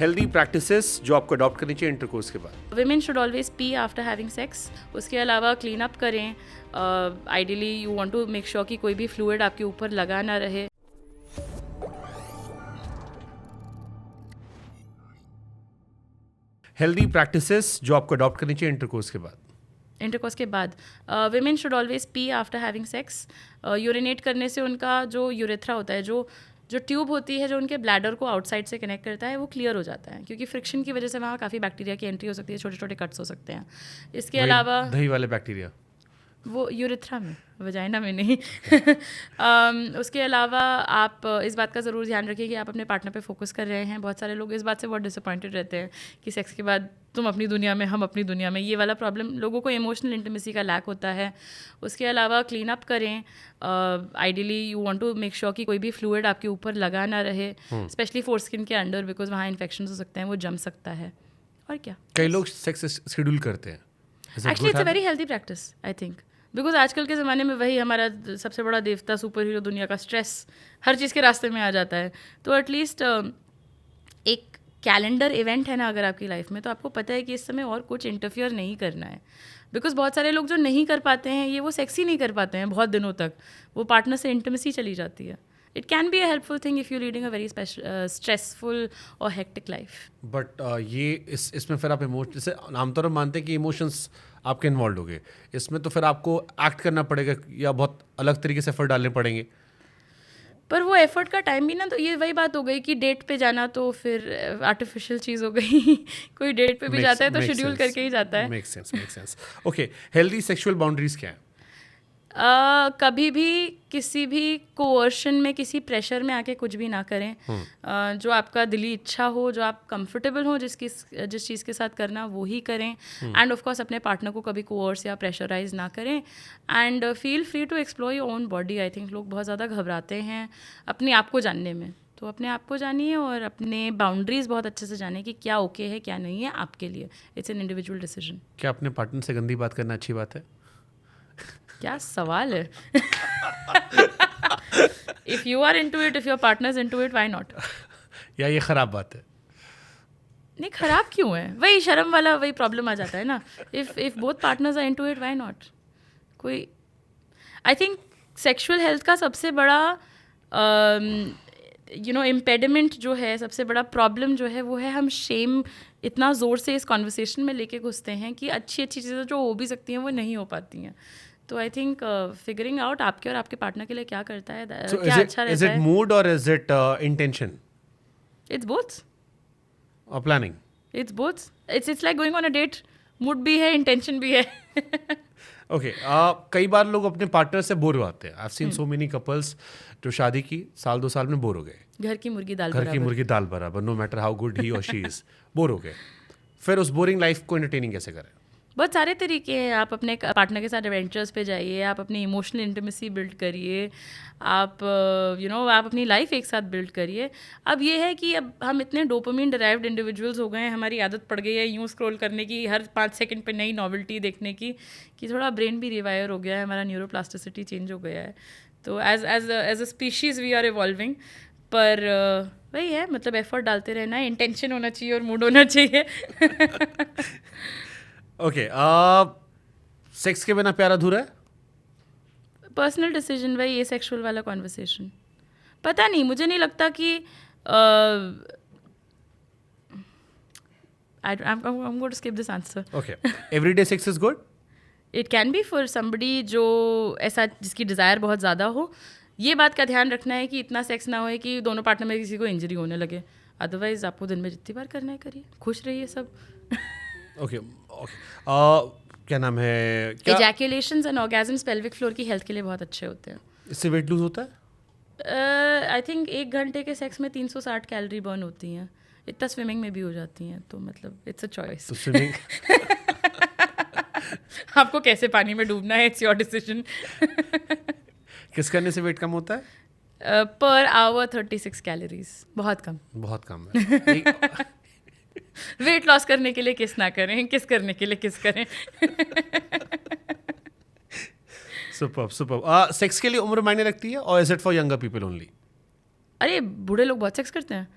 Healthy practices जो आपको adopt करनी चाहिए इंटरकोर्स के बाद। Women should always pee after having sex. उसके अलावा क्लीन अप करें। Ideally you want to make sure कि कोई भी फ्लूइड आपके ऊपर लगा ना रहे। हेल्दी प्रैक्टिसेस जो आपको अडॉप्ट करनी चाहिए इंटरकोर्स के बाद। इंटरकोर्स के बाद women should always pee after having sex. Urinate करने से उनका जो यूरेथ्रा होता है, जो ट्यूब होती है जो उनके ब्लैडर को आउटसाइड से कनेक्ट करता है, वो क्लियर हो जाता है, क्योंकि फ्रिक्शन की वजह से वहाँ काफ़ी बैक्टीरिया की एंट्री हो सकती है, छोटे छोटे कट्स हो सकते हैं। इसके अलावा दही वाले बैक्टीरिया वो यूरेथ्रा में, वजाइना में नहीं। उसके अलावा आप इस बात का ज़रूर ध्यान रखिए कि आप अपने पार्टनर पे फोकस कर रहे हैं। बहुत सारे लोग इस बात से बहुत डिसअपॉइंटेड रहते हैं कि सेक्स के बाद तुम अपनी दुनिया में, हम अपनी दुनिया में। ये वाला प्रॉब्लम, लोगों को इमोशनल इंटीमेसी का लैक होता है। उसके अलावा क्लीन अप करें। Ideally you want to make sure कि कोई भी फ्लूइड आपके ऊपर लगा ना रहे, स्पेशली फोर स्किन के अंडर, बिकॉज वहाँ इन्फेक्शन हो सकते हैं, वो जम सकता है। और क्या, कई लोग सेक्स शेड्यूल करते हैं। Actually it's a very healthy practice I think, because आजकल के ज़माने में वही हमारा सबसे बड़ा देवता, सुपर हीरो दुनिया का स्ट्रेस हर चीज़ के रास्ते में आ जाता है। तो एटलीस्ट एक कैलेंडर इवेंट है ना अगर आपकी लाइफ में, तो आपको पता है कि इस समय और कुछ इंटरफियर नहीं करना है। बिकॉज बहुत सारे लोग जो नहीं कर पाते हैं, ये वो सेक्स ही नहीं कर पाते हैं बहुत दिनों तक, वो पार्टनर से इंटिमेसी चली जाती है। It can be a helpful thing if you leading a very stressful और हेक्टिक लाइफ। बट ये इसमें फिर आप इमोशन, जैसे आमतौर पर मानते हैं कि इमोशंस आपके इन्वॉल्व हो गए, इसमें तो फिर आपको एक्ट करना पड़ेगा या बहुत अलग तरीके से एफर्ट डालने पड़ेंगे। पर वो एफर्ट का टाइम भी ना, तो ये वही बात हो गई कि डेट पे जाना तो फिर आर्टिफिशियल चीज़ हो गई। कोई डेट पे भी जाता है तो शेड्यूल करके ही जाता है। Make sense. Okay, healthy sexual boundaries क्या है? कभी भी किसी भी कोवर्शन में, किसी प्रेशर में आके कुछ भी ना करें। जो आपका दिली इच्छा हो, जो आप कंफर्टेबल हो जिस चीज़ के साथ करना, वो ही करें। एंड ऑफ कोर्स अपने पार्टनर को कभी कोवर्स या प्रेशराइज ना करें। And feel free to explore your own body. I think लोग बहुत ज़्यादा घबराते हैं अपने आप को जानने में, तो अपने आप को जानिए और अपने बाउंड्रीज बहुत अच्छे से जानिए कि क्या ओके है क्या नहीं है आपके लिए। It's an individual decision. क्या अपने पार्टनर से गंदी बात करना अच्छी बात है? क्या सवाल है। If you are into it, if your partner is into it, why not? या ये खराब बात है? नहीं, खराब क्यों है? वही शर्म वाला वही प्रॉब्लम आ जाता है ना। If both partners are into it, why not? कोई, आई थिंक सेक्सुअल हेल्थ का सबसे बड़ा इम्पेडिमेंट जो है, सबसे बड़ा प्रॉब्लम जो है, वो है हम शेम इतना ज़ोर से इस कॉन्वर्सेशन में लेके घुसते हैं कि अच्छी अच्छी चीज़ें जो हो भी सकती हैं वो नहीं हो पाती हैं। तो आई थिंक फिगरिंग आउट आपके और आपके पार्टनर के लिए क्या करता है, क्या अच्छा रहता है। इज इट मूड और is it intention? It's both. और planning? It's both. It's like going on a date. Mood भी है, इंटेंशन भी है। ओके, कई बार लोग अपने पार्टनर से बोर होते हैं। I have seen so many couples जो शादी की 2 साल में बोर हो गए। घर की मुर्गी दाल बराबर, no matter how good he और शी इज, बोर हो गए। फिर उस बोरिंग लाइफ को एंटरटेनिंग कैसे करें? बहुत सारे तरीके हैं। आप अपने पार्टनर के साथ एडवेंचर्स पे जाइए, आप अपनी इमोशनल इंटीमेसी बिल्ड करिए, आप आप अपनी लाइफ एक साथ बिल्ड करिए। अब ये है कि अब हम इतने डोपामिन डिराइव्ड इंडिविजुअल्स हो गए हैं, हमारी आदत पड़ गई है यूँ स्क्रॉल करने की, हर 5 सेकंड पे नई नॉवेल्टी देखने की, कि थोड़ा ब्रेन भी रिवायर हो गया है, हमारा न्यूरोप्लास्टिसिटी चेंज हो गया है। तो as a species we are evolving. पर वही है, मतलब एफर्ट डालते रहना है, इंटेंशन होना चाहिए और मूड होना चाहिए। ओके, सेक्स के बिना प्यार अधूरा है? पर्सनल डिसीजन, वही ये सेक्सुअल वाला कॉन्वर्सेशन। पता नहीं, मुझे नहीं लगता कि I'm going to skip this answer. Okay, everyday sex is good? It can be for somebody जो ऐसा, जिसकी डिज़ायर बहुत ज़्यादा हो। ये बात का ध्यान रखना है कि इतना सेक्स ना हो कि दोनों पार्टनर में किसी को इंजरी होने लगे। अदरवाइज आपको दिन में जितनी बार करना है करिए, खुश रहिए सब। ओके, क्या नाम है? एजैकुलेशंस एंड ऑर्गेजम्स पेल्विक फ्लोर की हेल्थ के लिए बहुत अच्छे होते हैं। इससे वेट लूज होता है? आई थिंक 1 घंटे के सेक्स में 360 कैलोरी बर्न होती हैं। इतना स्विमिंग में भी हो जाती हैं, तो मतलब इट्स अ चॉइस। तो स्विमिंग आपको कैसे पानी में डूबना है, इट्स योर डिसीजन। किस करने से वेट कम होता है? पर आवर 36 कैलोरीज, बहुत कम है। वेट लॉस करने के लिए किस ना करें, किस करने के लिए किस करें। सुपर। सेक्स के लिए उम्र मायने रखती है और is it for younger people only? अरे बूढ़े लोग बहुत सेक्स करते हैं।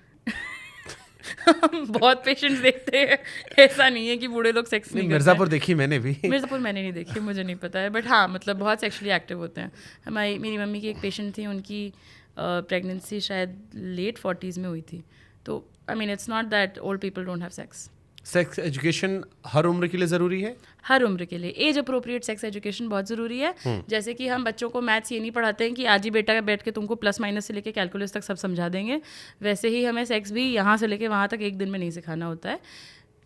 बहुत पेशेंट्स देखते हैं, ऐसा नहीं है कि बूढ़े लोग सेक्स नहीं करते हैं। मिर्ज़ापुर देखी मैंने भी। मिर्ज़ापुर मैंने नहीं देखी, मुझे नहीं पता है, बट हाँ मतलब बहुत सेक्सुअली एक्टिव होते हैं। मेरी मम्मी की एक पेशेंट थी, उनकी प्रेगनेंसी शायद लेट 40s में हुई थी। तो I mean it's not that old people don't have sex. Sex education हर उम्र के लिए ज़रूरी है? हर उम्र के लिए एज अप्रोप्रिएट सेक्स एजुकेशन बहुत ज़रूरी है। जैसे कि हम बच्चों को मैथ्स ये नहीं पढ़ाते हैं कि आज ही बेटा बैठ के तुमको प्लस माइनस से लेके कैलकुलस तक सब समझा देंगे, वैसे ही हमें सेक्स भी यहाँ से लेके वहाँ तक एक दिन में नहीं सिखाना होता है।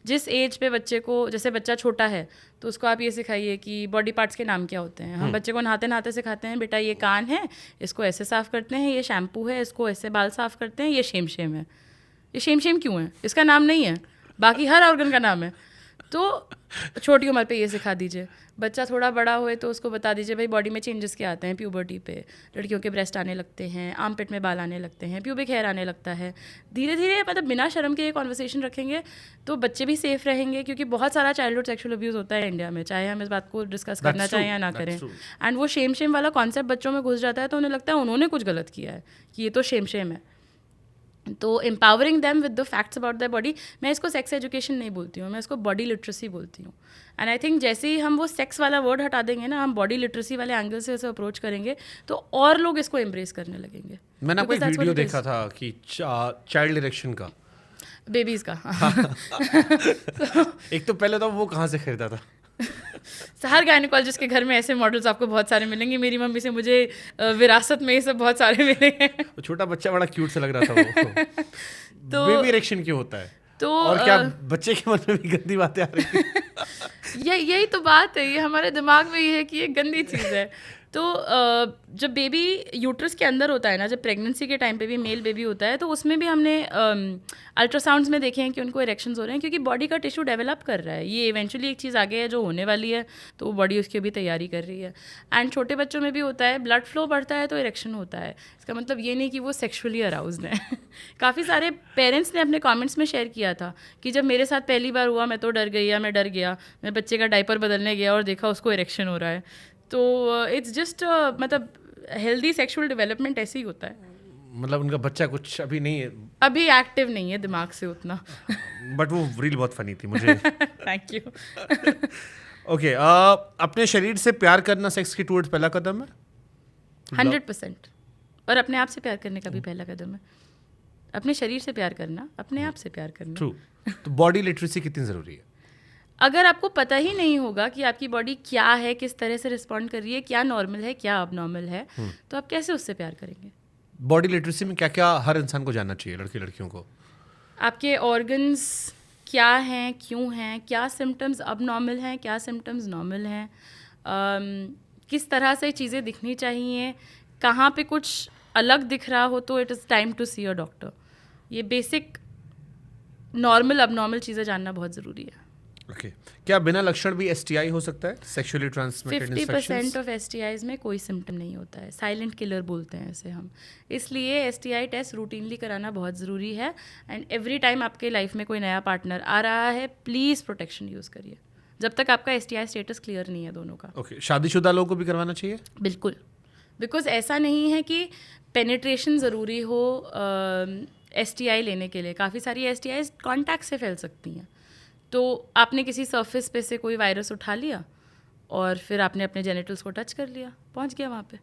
जिस एज पे बच्चे को, जैसे बच्चा छोटा है तो उसको आप ये सिखाइए कि बॉडी पार्ट्स के नाम क्या होते हैं। हम बच्चे को नहाते नहाते सिखाते हैं, बेटा ये कान है, इसको ऐसे साफ़ करते हैं, ये शैम्पू है, इसको ऐसे बाल साफ़ करते हैं, ये शेम शेम है। ये शेम शेम क्यों है? इसका नाम नहीं है, बाकी हर ऑर्गन का नाम है। तो छोटी उम्र पे ये सिखा दीजिए। बच्चा थोड़ा बड़ा होए तो उसको बता दीजिए भाई बॉडी में चेंजेस क्या आते हैं प्यूबर्टी पे। लड़कियों के ब्रेस्ट आने लगते हैं, आर्मपिट में बाल आने लगते हैं, प्यूबिक हेयर आने लगता है। धीरे धीरे मतलब बिना शर्म के ये कॉन्वर्सेशन रखेंगे तो बच्चे भी सेफ रहेंगे, क्योंकि बहुत सारा चाइल्डहुड सेक्सुअल अब्यूज़ होता है इंडिया में, चाहे हम इस बात को डिस्कस करना चाहें या ना करें। एंड वो शेम शेम वाला कॉन्सेप्ट बच्चों में घुस जाता है तो उन्हें लगता है उन्होंने कुछ गलत किया है, कि ये तो शेम शेम है। तो empowering them with the facts about the body, मैं इसको सेक्स एजुकेशन नहीं बोलती हूँ, मैं इसको बॉडी लिटरेसी बोलती हूँ। एंड आई थिंक जैसे ही हम वो सेक्स वाला वर्ड हटा देंगे ना, हम बॉडी लिटरेसी वाले एंगल से इसे अप्रोच करेंगे तो और लोग इसको एम्ब्रेस करने लगेंगे। मैंने आपको एक वीडियो देखा था कि चाइल्ड इरेक्शन का, बेबीज़ का। एक तो पहले तो वो कहाँ से खरीदा था? हर गायनेकोलॉजिस्ट के घर में ऐसे मॉडल्स आपको बहुत सारे मिलेंगे। मेरी मम्मी से मुझे विरासत में ये सब बहुत सारे मिले हैं। छोटा बच्चा बड़ा क्यूट सा लग रहा था वो। तो बेबी इरेक्शन क्यों होता है? तो और क्या बच्चे के मन में भी गंदी बातें आ रही हैं? यही तो बात है, ये हमारे दिमाग में ये है कि ये गंदी चीज़ है। तो जब बेबी यूट्रस के अंदर होता है ना, जब प्रेगनेंसी के टाइम पे भी मेल बेबी होता है, तो उसमें भी हमने अल्ट्रासाउंड्स में देखे हैं कि उनको इरेक्शंस हो रहे हैं, क्योंकि बॉडी का टिश्यू डेवलप कर रहा है। ये इवेंचुअली एक चीज़ आगे है जो होने वाली है, तो वो बॉडी उसकी भी तैयारी कर रही है। एंड छोटे बच्चों में भी होता है, ब्लड फ्लो बढ़ता है तो इरेक्शन होता है। इसका मतलब ये नहीं कि वो सेक्शुअली अराउज्ड हैं। काफ़ी सारे पेरेंट्स ने अपने कमेंट्स में शेयर किया था कि जब मेरे साथ पहली बार हुआ मैं तो डर गई, या मैं डर गया, मैं बच्चे का डायपर बदलने गया और देखा उसको इरेक्शन हो रहा है। तो इट्स जस्ट मतलब हेल्दी सेक्सुअल डेवलपमेंट ऐसे ही होता है। मतलब उनका बच्चा कुछ अभी नहीं है, अभी एक्टिव नहीं है दिमाग से उतना। बट वो रील बहुत फनी थी मुझे। Thank you. ओके, अपने शरीर से प्यार करना सेक्स की टूवर्ड्स पहला कदम है? 100%। और अपने आप से प्यार करने का भी पहला कदम है। अपने शरीर से प्यार करना, अपने आप से प्यार करना। ट्रू। तो बॉडी लिटरेसी कितनी ज़रूरी है? अगर आपको पता ही नहीं होगा कि आपकी बॉडी क्या है, किस तरह से रिस्पॉन्ड कर रही है, क्या नॉर्मल है, क्या अब नॉर्मल है, तो आप कैसे उससे प्यार करेंगे? बॉडी लिटरेसी में क्या क्या हर इंसान को जानना चाहिए, लड़के लड़कियों को? आपके ऑर्गन्स क्या हैं, क्यों हैं, क्या सिम्टम्स अब नॉर्मल हैं, क्या सिम्टम्स नॉर्मल हैं, किस तरह से चीज़ें दिखनी चाहिए, कहाँ पे कुछ अलग दिख रहा हो तो it is time to see a doctor. ये बेसिक नॉर्मल अब नॉर्मल चीज़ें जानना बहुत ज़रूरी है। ओके, क्या बिना लक्षण भी STI हो सकता है, सेक्सुअली ट्रांसमिटेड 50% ऑफ STIs में कोई सिम्टम नहीं होता है, साइलेंट किलर बोलते हैं इसे हम। इसलिए STI टेस्ट रूटीनली कराना बहुत ज़रूरी है। एंड एवरी टाइम आपके लाइफ में कोई नया पार्टनर आ रहा है, प्लीज़ प्रोटेक्शन यूज़ करिए जब तक आपका STI स्टेटस क्लियर नहीं है दोनों का। ओके, शादीशुदा लोगों को भी करवाना चाहिए? बिल्कुल, बिकॉज ऐसा नहीं है कि पेनिट्रेशन ज़रूरी हो STI लेने के लिए। काफ़ी सारी STIs कॉन्टैक्ट से फैल सकती हैं। तो आपने किसी सरफेस पे से कोई वायरस उठा लिया और फिर आपने अपने जेनिटल्स को टच कर लिया, पहुंच गया वहाँ पे।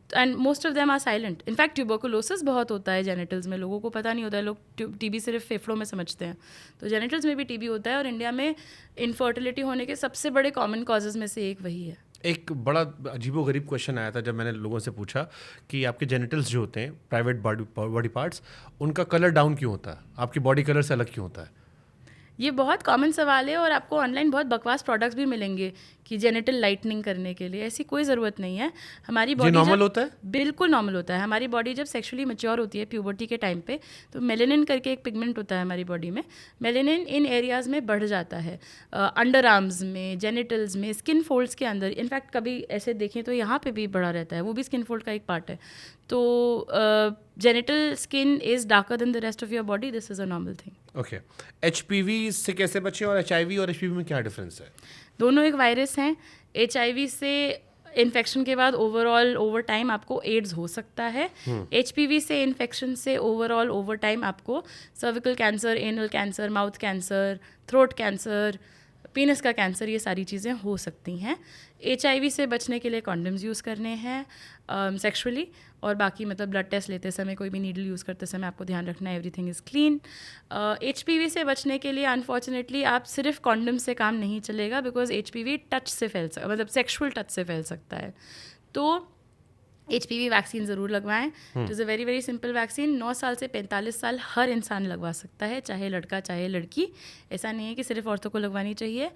And most of them are silent. In fact tuberculosis बहुत होता है जेनिटल्स में, लोगों को पता नहीं होता है, लोग TB सिर्फ फेफड़ों में समझते हैं, तो जेनिटल्स में भी TB होता है। और इंडिया में इनफर्टिलिटी होने के सबसे बड़े कॉमन कॉजेज़ में से एक वही है। एक बड़ा अजीबोगरीब क्वेश्चन आया था जब मैंने लोगों से पूछा कि आपके जेनिटल्स जो होते हैं, प्राइवेट बॉडी पार्ट्स, उनका कलर डाउन क्यों होता है, आपकी बॉडी कलर से अलग क्यों होता है? ये बहुत कॉमन सवाल है और आपको ऑनलाइन बहुत बकवास प्रोडक्ट्स भी मिलेंगे कि जेनिटल लाइटनिंग करने के लिए। ऐसी कोई ज़रूरत नहीं है। हमारी बॉडी नॉर्मल होता है, बिल्कुल नॉर्मल होता है। हमारी बॉडी जब सेक्सुअली मैच्योर होती है प्यूबर्टी के टाइम पे, तो मेलेनिन करके एक पिगमेंट होता है हमारी बॉडी में। मेलेनिन इन एरियाज़ में बढ़ जाता है, अंडर आर्म्स में, जेनिटल्स में, स्किन फोल्ड्स के अंदर। इनफैक्ट कभी ऐसे देखें तो यहाँ पे भी बढ़ा रहता है, वो भी स्किन फोल्ड का एक पार्ट है। तो genital skin is darker then the rest of your body, this is a normal thing. Okay, HPV से कैसे बचें और HIV और HPV में क्या डिफरेंस है? दोनों एक वायरस हैं। HIV से इन्फेक्शन के बाद ओवरऑल ओवर टाइम आपको एड्स हो सकता है। HPV से इन्फेक्शन से ओवरऑल ओवर टाइम आपको cervical cancer, anal cancer, mouth cancer, throat cancer, पीनस का कैंसर, ये सारी चीज़ें हो सकती हैं। HIV से बचने के लिए कॉन्डम्स यूज़ करने हैं सेक्सुअली, और बाकी मतलब ब्लड टेस्ट लेते समय, कोई भी नीडल यूज़ करते समय आपको ध्यान रखना है एवरीथिंग इज़ क्लीन। HPV से बचने के लिए अनफॉर्चुनेटली आप सिर्फ कॉन्डम से काम नहीं चलेगा, बिकॉज HPV टच से फैल सकता, मतलब सेक्सुअल टच से फैल सकता है। तो HPV वैक्सीन ज़रूर लगवाएं। It is a very very simple vaccine. 9 साल से 45 साल हर इंसान लगवा सकता है, चाहे लड़का चाहे लड़की। ऐसा नहीं है कि सिर्फ औरतों को लगवानी चाहिए।